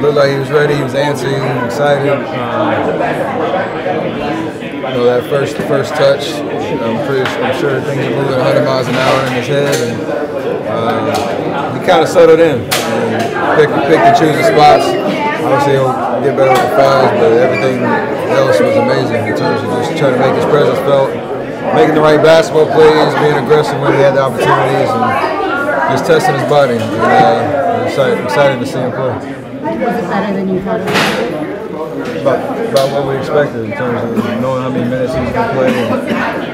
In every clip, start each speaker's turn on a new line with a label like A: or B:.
A: looked like he was ready. He was antsy, excited. That first touch, I'm sure things are moving 100 miles an hour in his head, and he kind of settled in and picked and choose the spots. Obviously, he'll get better with the fouls, but everything else was amazing in terms of just trying to make his presence felt, making the right basketball plays, being aggressive when he had the opportunities, and just testing his body. And I'm excited to see him play.
B: Was it better than you thought it would?
A: About what we expected in terms of knowing how many minutes he's going to play, and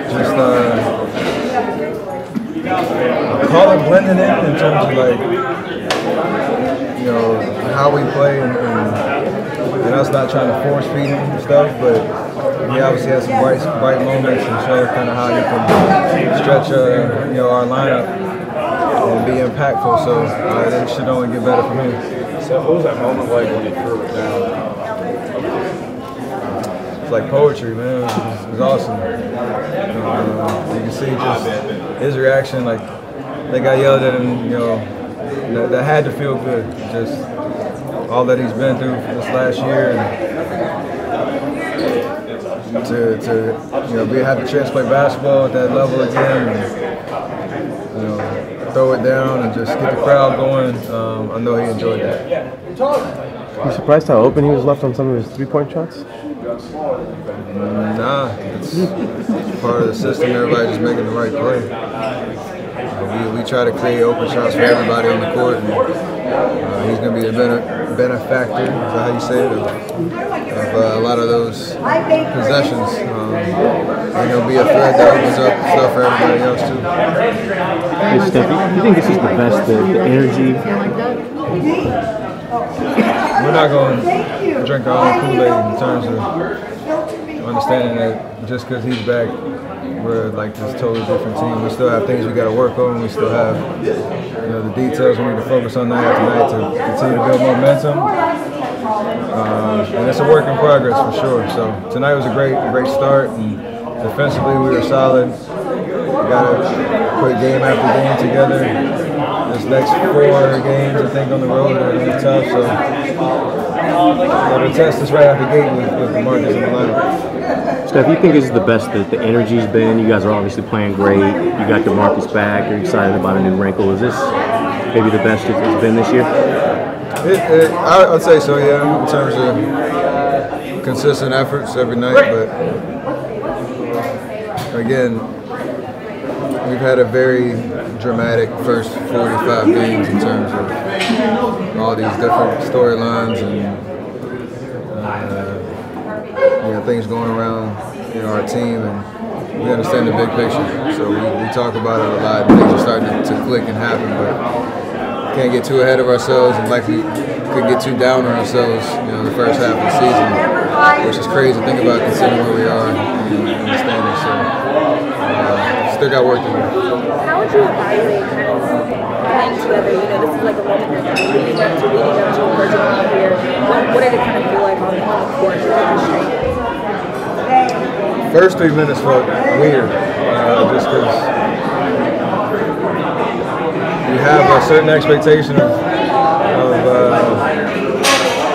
A: just I'll call it blending in terms of like how we play and us not trying to force feed him and stuff, but he obviously has some bright moments and show kind of how he can stretch our lineup and be impactful. So that should only get better from him.
C: So what was that moment like when he threw it down?
A: It's like poetry, man. It was awesome. You can see just his reaction. Like they got yelled at him, that had to feel good. Just all that he's been through this last year, and to have the chance to play basketball at that level again, and throw it down and just get the crowd going. I know he enjoyed that.
D: You surprised how open he was left on some of his three-point shots?
A: Nah, it's part of the system. Everybody just making the right play. We try to create open shots for everybody on the court, and he's going to be the benefactor, is that how you say it, of a lot of those possessions. And he'll be a threat that opens up stuff for everybody else too.
D: Hey Steph, you think this is the best, the energy?
A: We're not going to drink our own Kool-Aid in terms of understanding that just because he's back, we're like this totally different team. We still have things we got to work on. We still have the details we need to focus on night after night to continue to build momentum. And it's a work in progress for sure. So tonight was a great start, and defensively we were solid. We got to put game after game together. This next 4 games, I think, on the road are going to be tough. So the test is right out the gate with DeMarcus in the lineup.
D: Steph, you think this is the best that the energy's been? You guys are obviously playing great. You got DeMarcus back. You're excited about a new wrinkle. Is this maybe the best it's been this year?
A: I'd say so, yeah, in terms of consistent efforts every night. But again, we've had a very dramatic first 45 games in terms of all these different storylines and things going around our team, and we understand the big picture. So we talk about it a lot, and things are starting to click and happen, but can't get too ahead of ourselves, and like we could get too down on ourselves the first half of the season, which is crazy to think about considering where we are in the standings. So still got work to do.
E: How would you evaluate kind of playing together? This is like a moment you're kind of leading up to a virtual career. What did it kind of feel like on the court to demonstrate?
A: First 3 minutes felt weird, just because you have a certain expectation of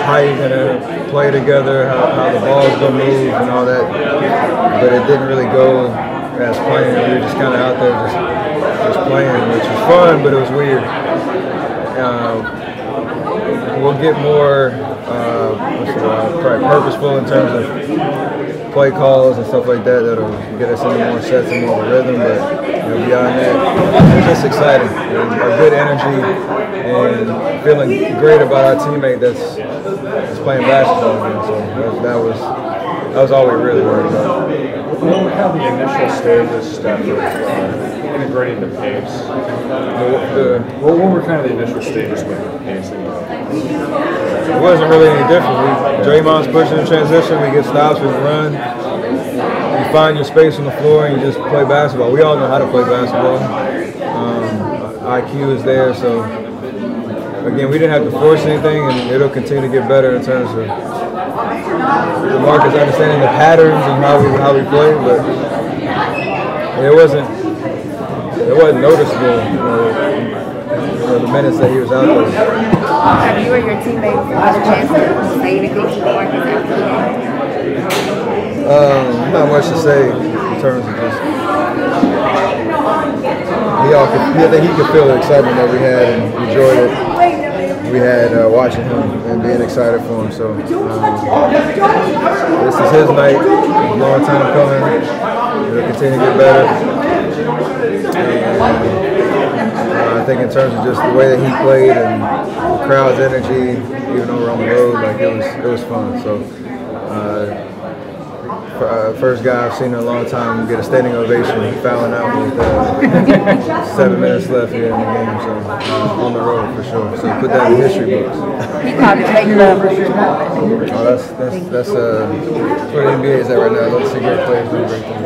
A: how you're going to play together, how the ball's going to move and all that, but it didn't really go as planned. We were just kind of out there just playing, which was fun, but it was weird. We'll get more probably purposeful in terms of play calls and stuff like that that'll get us into more sets and more rhythm, but beyond that, it's just exciting. A good energy and feeling great about our teammate that's playing basketball again. So that was all we really worried about.
C: What were kind of the initial stages, Steph, of integrating the pace? What were kind of the initial stages with the pacing?
A: It wasn't really any different. Draymond's pushing in transition, we get stops, we run. You find your space on the floor and you just play basketball. We all know how to play basketball. IQ is there, so again, we didn't have to force anything, and it'll continue to get better in terms of DeMarcus understanding the patterns and how we play, but it wasn't noticeable. for the minutes that he was out there.
E: Have you or your teammates had a chance to say anything to DeMarcus after the game?
A: Not much to say in terms of just I think he could feel the excitement that we had and enjoyed it. We had watching him and being excited for him. So this is his night. A long time coming. He'll continue to get better. And, I think in terms of just the way that he played and the crowd's energy, even though we're on the road, like it was fun. So. First guy I've seen in a long time get a standing ovation, fouling out with 7 minutes left here in the game, so on the road for sure. So put that in history books.
E: He called it make love for sure.
A: Oh, that's where the NBA is at right now. Let's see great players doing great things.